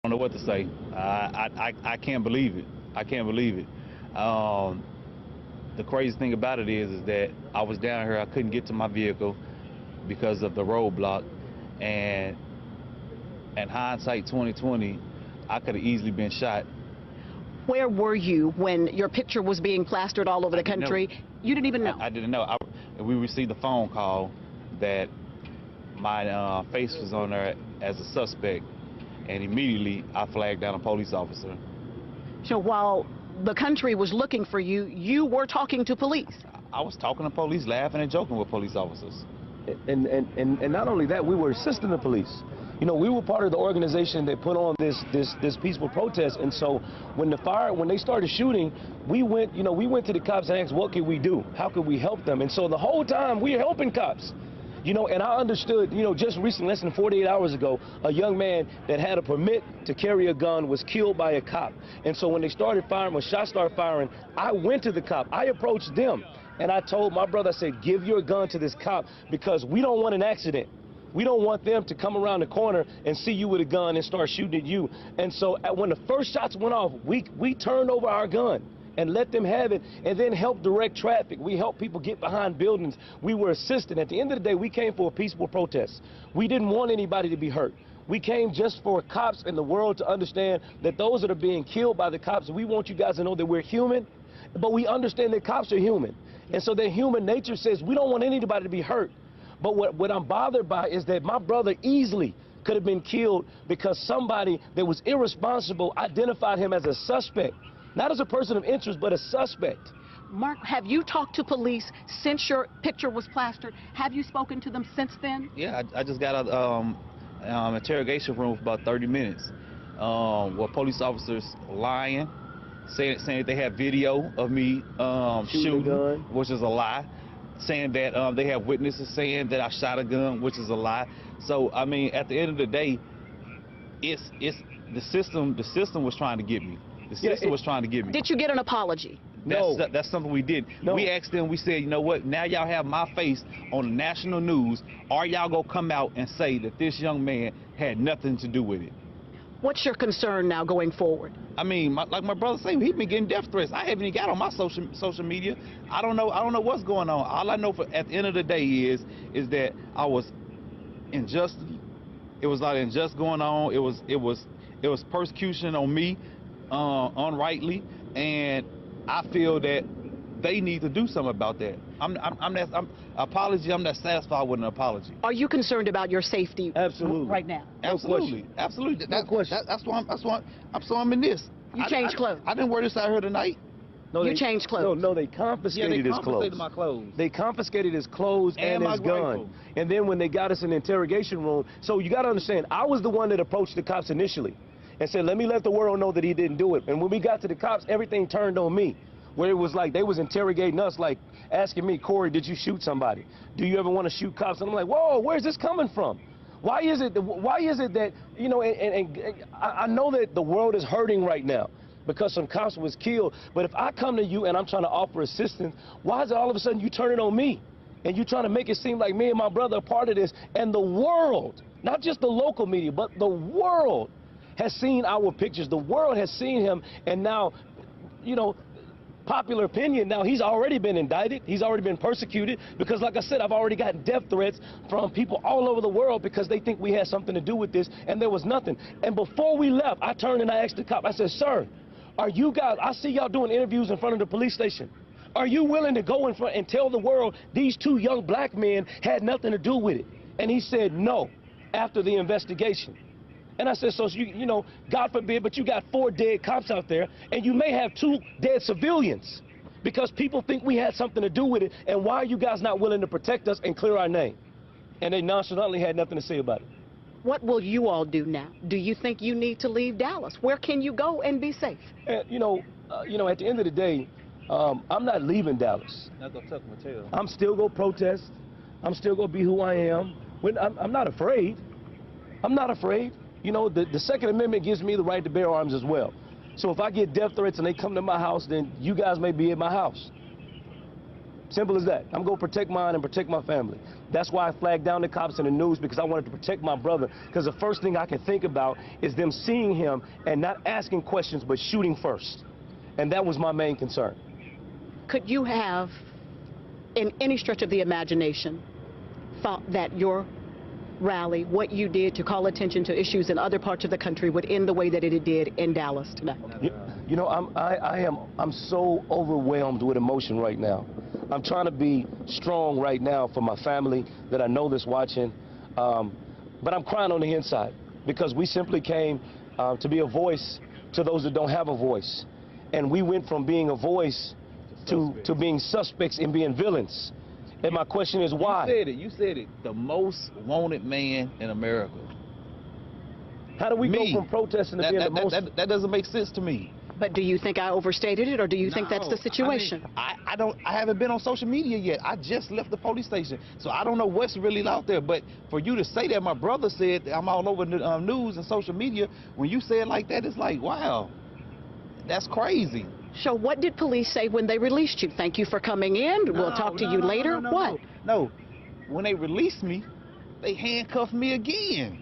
don't know what to say. I can't believe it. I can't believe it. The crazy thing about it is that I was down here. I couldn't get to my vehicle because of the roadblock, and hindsight 2020, I could have easily been shot. Where were you when your picture was being plastered all over the country? You didn't even know? I didn't know. We received a phone call that my face was on there as a suspect, and immediately I flagged down a police officer. So while the country was looking for you, you were talking to police? I was talking to police, laughing and joking with police officers. And not only that, we were assisting the police. You know, we were part of the organization that put on this peaceful protest, and so when they started shooting, we went to the cops and asked, what could we do? How could we help them? And so the whole time we were helping cops. You know, and I understood, you know, just recently, less than 48 hours ago, a young man that had a permit to carry a gun was killed by a cop. And so when they started firing, when shots started firing, I went to the cop. I approached them, and I told my brother, I said, give your gun to this cop because we don't want an accident. We don't want them to come around the corner and see you with a gun and start shooting at you. And so when the first shots went off, we turned over our gun and let them have it, and then help direct traffic. We helped people get behind buildings. We were assisting. At the end of the day, we came for a peaceful protest. We didn't want anybody to be hurt. We came just for cops and the world to understand that those that are being killed by the cops, we want you guys to know that we're human, but we understand that cops are human. And so their human nature says we don't want anybody to be hurt. But what I'm bothered by is that my brother easily could have been killed because somebody that was irresponsible identified him as a suspect. Not as a person of interest, but a suspect. Mark, have you talked to police since your picture was plastered? Have you spoken to them since then? Yeah, I just got out of interrogation room for about 30 minutes. Where police officers lying, saying that they have video of me shooting, which is a lie. Saying that they have witnesses saying that I shot a gun, which is a lie. So I mean, at the end of the day, it's the system. The system was trying to get me. The system was trying to get me. Did you get an apology? No. That's something we did. No. We asked them, we said, you know what, now y'all have my face on the national news. Are y'all going to come out and say that this young man had nothing to do with it? What's your concern now going forward? I mean, like my brother said, he's been getting death threats. I haven't even got on my social media. I don't know what's going on. All I know at the end of the day is that I was unjust. It was a lot of injustice going on. It was persecution on me. Unrightly, and I feel that they need to do something about that. I'm not satisfied with an apology. Are you concerned about your safety? Absolutely. Right now? Absolutely, absolutely. No question. That's why I'm in this. You changed clothes. I didn't wear this out here tonight. No, you changed clothes. No, they confiscated his clothes. Confiscated my clothes. They confiscated his clothes and his gun. Rifle. And then when they got us in the interrogation room, so you got to understand, I was the one that approached the cops initially and said, let me let the world know that he didn't do it. And when we got to the cops, everything turned on me, where it was like they was interrogating us, like asking me, Corey, did you shoot somebody? Do you ever want to shoot cops? And I'm like, whoa, where's this coming from? Why is it that, you know, and I know that the world is hurting right now because some cops was killed, but if I come to you and I'm trying to offer assistance, why is it all of a sudden you turn it on me? And you trying to make it seem like me and my brother are part of this, and the world, not just the local media, but the world has seen our pictures. The world has seen him, and now, you know, popular opinion, now he's already been indicted. He's already been persecuted because, like I said, I've already gotten death threats from people all over the world because they think we had something to do with this, and there was nothing. And before we left, I turned and I asked the cop, I said, sir, are you guys, I see y'all doing interviews in front of the police station. Are you willing to go in front and tell the world these two young black men had nothing to do with it? And he said no after the investigation. And I said, so you know, God forbid, but you got 4 dead cops out there, and you may have 2 dead civilians because people think we had something to do with it, and why are you guys not willing to protect us and clear our name? And they nonchalantly had nothing to say about it. What will you all do now? Do you think you need to leave Dallas? Where can you go and be safe? And, you know, at the end of the day, I'm not leaving Dallas. I'm still going to protest. I'm still going to be who I am. I'm not afraid. I'm not afraid. You know, the Second Amendment gives me the right to bear arms as well. So if I get death threats and they come to my house, then you guys may be at my house. Simple as that. I'm going to protect mine and protect my family. That's why I flagged down the cops in the news, because I wanted to protect my brother. Because the first thing I can think about is them seeing him and not asking questions, but shooting first. And that was my main concern. Could you have, in any stretch of the imagination, thought that your rally, what you did to call attention to issues in other parts of the country, would end the way that it did in Dallas tonight? You know, I'm so overwhelmed with emotion right now. I'm trying to be strong right now for my family that I know that's watching, but I'm crying on the inside, because we simply came to be a voice to those that don't have a voice. And we went from being a voice to being suspects and being villains. And my question is why? You said it. The most wanted man in America. How do we go from protesting to being the most? That doesn't make sense to me. But do you think I overstated it, or do you think that's the situation? I haven't been on social media yet. I just left the police station, so I don't know what's really out there. But for you to say that my brother said I'm all over the news and social media, when you say it like that, it's like, wow, that's crazy. So what did police say when they released you? Thank you for coming in. We'll talk to you later. What? No. When they released me, they handcuffed me again.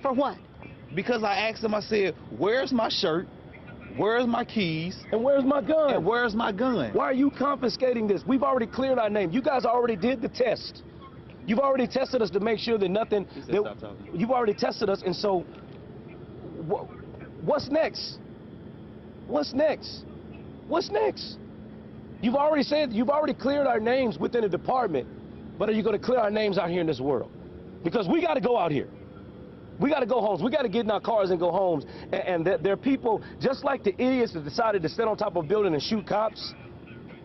For what? Because I asked them, I said, where's my shirt? Where's my keys? And where's my gun? And where's my gun? Why are you confiscating this? We've already cleared our name. You guys already did the test. You've already tested us to make sure that nothing... You've already tested us, and so what's next? What's next? What's next? You've already cleared our names within the department, but are you going to clear our names out here in this world? Because we got to go out here. We got to go homes. We got to get in our cars and go homes. And there are people, just like the idiots that decided to stand on top of a building and shoot cops,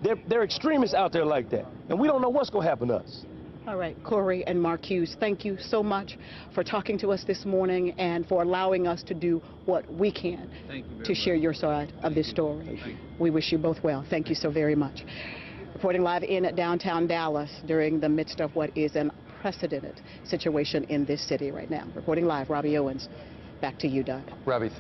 there are extremists out there like that. And we don't know what's going to happen to us. All right, Corey and Mark Hughes, thank you so much for talking to us this morning and for allowing us to do what we can to share your side of this story. We wish you both well. Thank you so very much. Reporting live in downtown Dallas during the midst of what is an unprecedented situation in this city right now. Reporting live, Robbie Owens. Back to you, Doug. Robbie,